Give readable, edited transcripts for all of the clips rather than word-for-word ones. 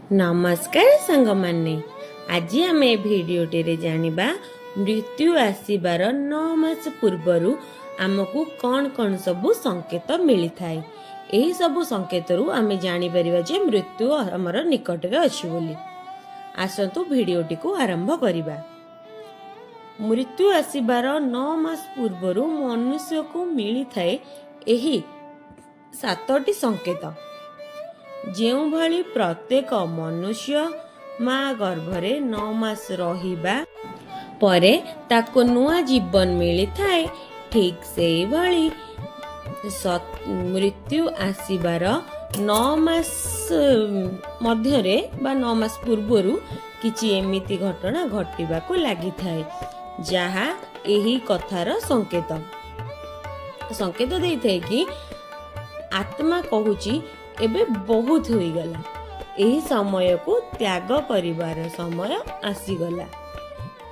नमस्कार सांग माने आज आम भिडियोटे जानिबा मृत्यु आसबार 9 मास पूर्वर आमको कौन कौन सबू संकेत मिली थाए। यही सबू संकेत आम जापर जे मृत्यु आमर निकटरे अच्छी बोली। आसतु भिडियोटी को आरंभ करवा। मृत्यु आसबार 9 मास पूर्वर मनुष्य को मिली थाए यही 7टी संकेत। जो भली प्रत्येक मनुष्य माँ गर्भरे 9 मास रहिबा परे ताको नुआ जीवन मिली थाए, ठीक से भली मृत्यु आसीबार 9 मास मध्यरे बा 9 मास पूर्वर किछि एमिति घटना घटिबाको लागि थाए जहा एही कथार संकेत देई थाए कि आत्मा कहूची एबे बहुत होई गला, एही समय को त्याग करिवार समय आसीगला।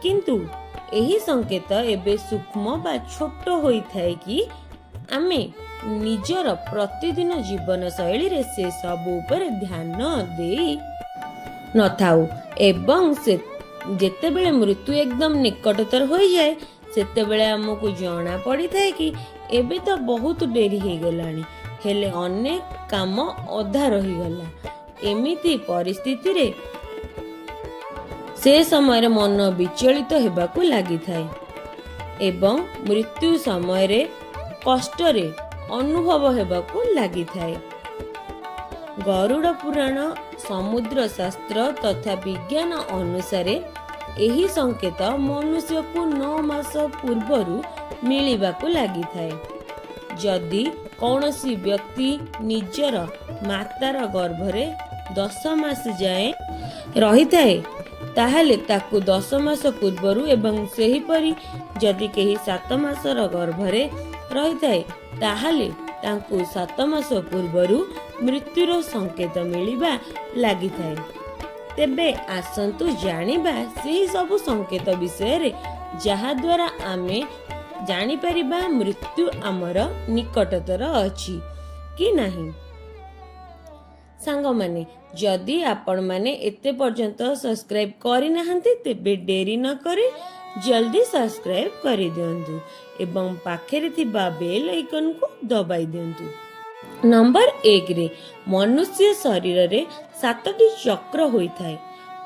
किंतु एही संकेत एबे सूक्ष्म बा छोट होई थाए कि आमे निजर प्रतिदिन जीवन शैली रे से सब ऊपर ध्यान देई न थाउ एवं से जेतेबेले मृत्यु एकदम निकटतर हो जाए सेतेबेले हमको जଣା पड़ी थाए कि एबे तो बहुत डेरी हो गलानी, हेले अनेक काम अधा रही गला। एमिति परिस्थिति रे से समय मन विचलित हेबाकु लागि थाए एवं मृत्यु समय रे कष्ट रे अनुभव हेबाकु लागि थाए। गरुड़ पुराण, समुद्र शास्त्र तथा विज्ञान अनुसार एही संकेत मनुष्य को 9 मास पूर्वरु मिलिबाकु लागि थाए। जदि कौनसी व्यक्ति निजर मातार गर्भरे 10 मास जाए रही थाए ताहले ताकु 10 मास पूर्वरु एवं सेहीपरि जदि केही 7 मासर गर्भरे रही थाए ताहले तांकु 7 मास पूर्वरु मृत्युर संकेत मिलिबा लागि थाए। तेबे आसंतु जानिबा सेही सब संकेत विषय रे जहा द्वारा आमे जानी परिबा मृत्यु आमर निकटतर अछि कि नहीं। सांग माने जदि आपण माने एते पर्यंत सब्सक्राइब करि नाहंती तेबे डेरी न करे जल्दी सब्सक्राइब करि दियंतु एवं पाखेरे थिबा बेल आइकन को दबाई दियंतु। नंबर 1 रे मनुष्य शरीर रे 7टी चक्र होई थाए।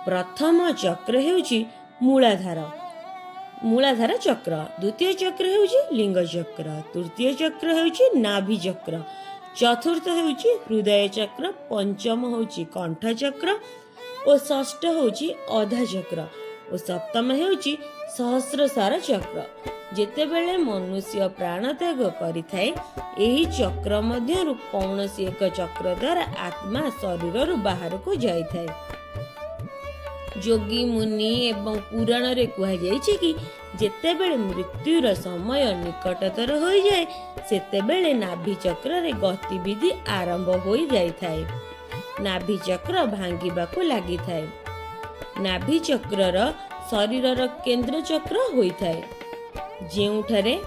प्रथम चक्र हेउची मूलाधार चक्र, द्वितीय चक्र हेउची लिंग चक्र, तृतीय चक्र हेउची नाभि चक्र, चतुर्थ हेउची हृदय चक्र, पंचम हेउची कंठ चक्र और षष्ठ हेउची अधा चक्र और सप्तम हेउची सहस्रसार चक्र। जेतेबेले मनुष्य प्राण त्याग करिथाए एही चक्र मध्यरु कौनसी एक चक्र द्वारा आत्मा शरीर रु बाहर को जाइथाए। जोगी मुनि एवं पुराण रे कहा जायछि कि जेतेबेले मृत्युर समय निकटतर हो जाए सेतेबेले नाभि चक्र रे गतिविधि आरंभ हो जाय थाए, नाभि चक्र भांगिबाकु लागि थाए। नाभि चक्रर शरीरर केंद्र चक्र होई थाए जेउठारे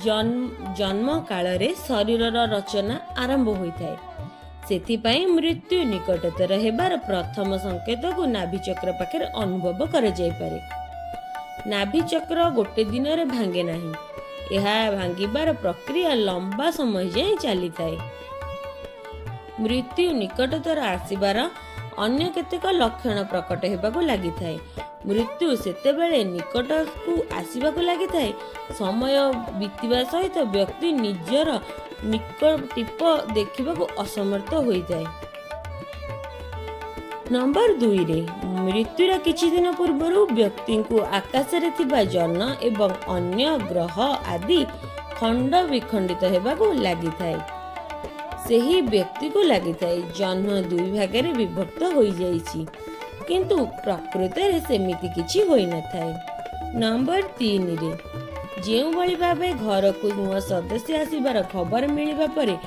जन्म काल रे शरीरर रचना आरंभ होई थाए। सेथिपाई मृत्यु निकटतर हेबार प्रथम संकेत को नाभि चक्र पाखे अनुभव कर जाय पारे। नाभि चक्र गोटे दिन रे भांगे नाही, यह भांगिबार प्रक्रिया लंबा समय जाए चली थाए। मृत्यु निकटतर आसीबार अन्य केतेक लक्षण प्रकट हेबाकु लागि थाए। मृत्यु सेतेबेले निकट को आसीबाकु लागि थाए समय बीतिबा सहित व्यक्ति निजर निकट टिप देखिबाकु असमर्थ होई जाए। नंबर 2 रे मृत्युर किछि दिन पूर्वरु व्यक्ति को आकाश रे थिबा जन एवं अन्य ग्रह आदि खंड विखंडित हेबाकु लागि थाए। सेही व्यक्ति को लागि थाए जन्म 2 भागरे विभक्त होई जाइछि किंतु प्रकृति रे सेमिति किछि होई न थाए। नंबर 3 रे जेउ भली भाबे घर को नुआ सदस्य आसीबार खबर मिलिबा परे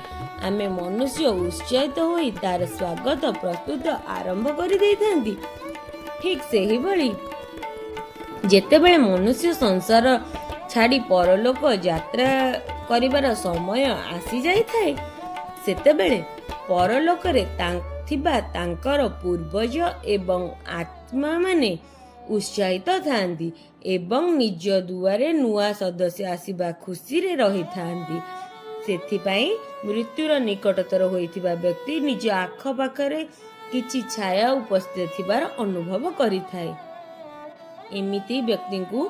आमे मनुष्य उत्साहित होई तार स्वागत प्रस्तुत आरंभ करि दैथांती, ठीक सेही भली जेतेबेले मनुष्य संसार छाड़ी परलोक यात्रा करिबार समय आसी जाय थाए सेतेबेले परलोक रे ଥିବା ତାଙ୍କର ପୂର୍ବଜ ଏବଂ ଆତ୍ମାମାନେ ଉତ୍ସାହିତ ଥାନ୍ତି ଏବଂ ନିଜ ଦୁଆରେ ନୂଆ ସଦସ୍ୟ ଆସିବା ଖୁସିରେ ରହିଥାନ୍ତି। ସେଥିପାଇଁ ମୃତ୍ୟୁର ନିକଟତର ହୋଇଥିବା ବ୍ୟକ୍ତି ନିଜ ଆଖପାଖରେ କିଛି ଛାୟା ଉପସ୍ଥିତ ଥିବାର ଅନୁଭବ କରିଥାଏ। ଏମିତି ବ୍ୟକ୍ତିଙ୍କୁ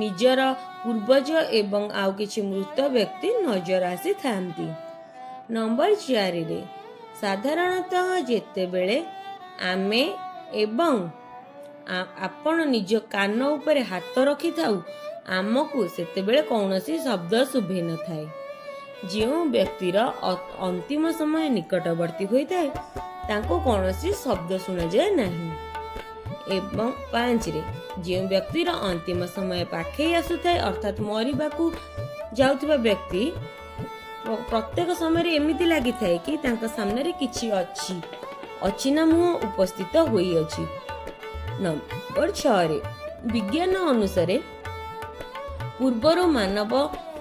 ନିଜର ପୂର୍ବଜ ଏବଂ ଆଉ କିଛି ମୃତ ବ୍ୟକ୍ତି ନଜର ଆସିଥାନ୍ତି। ନମ୍ବର 4ରେ ସାଧାରଣତଃ ଯେତେବେଳେ ଆମେ ଏବଂ ଆପଣ ନିଜ କାନ ଉପରେ ହାତ ରଖିଥାଉ ଆମକୁ ସେତେବେଳେ କୌଣସି ଶବ୍ଦ ଶୁଭିନଥାଏ। ଯେଉଁ ବ୍ୟକ୍ତିର ଅନ୍ତିମ ସମୟ ନିକଟବର୍ତ୍ତୀ ହୋଇଥାଏ ତାଙ୍କୁ କୌଣସି ଶବ୍ଦ ଶୁଣାଯାଏ ନାହିଁ। ଏବଂ 5ରେ ଯେଉଁ ବ୍ୟକ୍ତିର ଅନ୍ତିମ ସମୟ ପାଖେଇ ଆସୁଥାଏ ଅର୍ଥାତ୍ ମରିବାକୁ ଯାଉଥିବା ବ୍ୟକ୍ତି ପ୍ରତ୍ୟେକ ସମୟରେ ଏମିତି ଲାଗିଥାଏ କି ତାଙ୍କ ସାମ୍ନାରେ କିଛି ଅଛି ନା ମୁହଁ ଉପସ୍ଥିତ ହୋଇଅଛି। ନମ୍ବର 6ରେ ବିଜ୍ଞାନ ଅନୁସାରେ ପୂର୍ବରୁ ମାନବ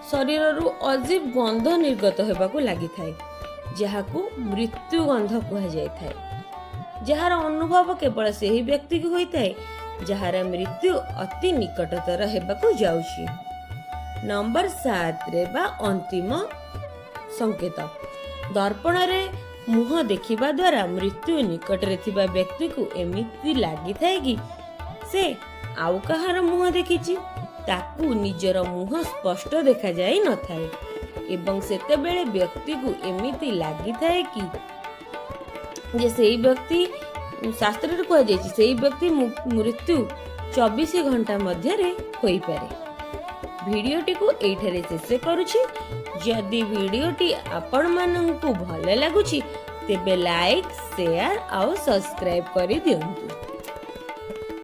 ଶରୀରରୁ ଅଜୀବ ଗନ୍ଧ ନିର୍ଗତ ହେବାକୁ ଲାଗିଥାଏ ଯାହାକୁ ମୃତ୍ୟୁ ଗନ୍ଧ କୁହାଯାଇଥାଏ, ଯାହାର ଅନୁଭବ କେବଳ ସେହି ବ୍ୟକ୍ତିକୁ ହୋଇଥାଏ ଯାହାର ମୃତ୍ୟୁ ଅତି ନିକଟତର ହେବାକୁ ଯାଉଛି। ନମ୍ବର 7ରେ ବା ଅନ୍ତିମ ସଂକେତ ଦର୍ପଣରେ ମୁହଁ ଦେଖିବା ଦ୍ୱାରା ମୃତ୍ୟୁ ନିକଟରେ ଥିବା ବ୍ୟକ୍ତିକୁ ଏମିତି ଲାଗିଥାଏ କି ସେ ଆଉ କାହାର ମୁହଁ ଦେଖିଛି। ତାକୁ ନିଜର ମୁହଁ ସ୍ପଷ୍ଟ ଦେଖାଯାଇ ନଥାଏ ଏବଂ ସେତେବେଳେ ବ୍ୟକ୍ତିକୁ ଏମିତି ଲାଗିଥାଏ କି ଯେ ସେହି ବ୍ୟକ୍ତି ଶାସ୍ତ୍ରରେ କୁହାଯାଇଛି ସେହି ବ୍ୟକ୍ତି ମୃତ୍ୟୁ 24 ଘଣ୍ଟା ମଧ୍ୟରେ ହୋଇପାରେ। ଭିଡ଼ିଓଟିକୁ ଏଇଠାରେ ଶେଷ କରୁଛି। ଯଦି ଭିଡ଼ିଓଟି ଆପଣମାନଙ୍କୁ ଭଲ ଲାଗୁଛି ତେବେ ଲାଇକ୍, ସେୟାର ଆଉ ସବସ୍କ୍ରାଇବ୍ କରିଦିଅନ୍ତୁ।